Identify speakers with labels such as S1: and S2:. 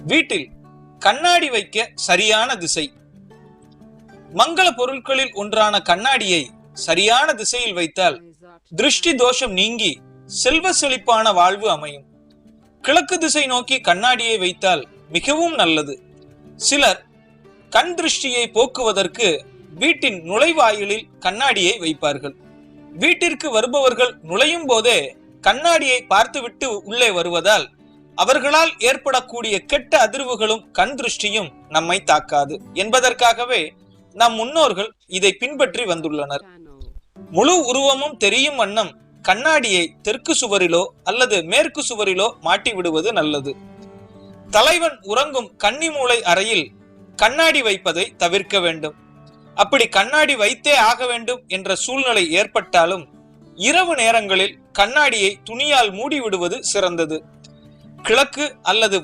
S1: வீட்டில் கண்ணாடி வைக்க சரியான திசை. மங்கள பொருட்களில் ஒன்றான கண்ணாடியை சரியான திசையில் வைத்தால் திருஷ்டி தோஷம் நீங்கி செல்வ செழிப்பான வாழ்வு அமையும். கிழக்கு திசை நோக்கி கண்ணாடியை வைத்தால் மிகவும் நல்லது. சிலர் கண் திருஷ்டியை போக்குவதற்கு வீட்டின் நுழைவாயிலில் கண்ணாடியை வைப்பார்கள். வீட்டிற்கு வருபவர்கள் நுழையும் போதே கண்ணாடியை பார்த்துவிட்டு உள்ளே வருவதால் அவர்களால் ஏற்படக்கூடிய கெட்ட அதிர்வுகளும் கண் திருஷ்டியும் நம்மை தாக்காது என்பதற்காகவே நம் முன்னோர்கள் இதை பின்பற்றி வந்துள்ளனர். முழு உருவமும் தெரியும் வண்ணம் கண்ணாடியை தெற்கு சுவரிலோ அல்லது மேற்கு சுவரிலோ மாட்டி விடுவது நல்லது. தலைவன் உறங்கும் கன்னிமூலை அறையில் கண்ணாடி வைப்பதை தவிர்க்க வேண்டும். அப்படி கண்ணாடி வைத்தே ஆக வேண்டும் என்ற சூழ்நிலை ஏற்பட்டாலும் இரவு நேரங்களில் கண்ணாடியை துணியால் மூடி விடுவது சிறந்தது. கிழக்கு அல்லது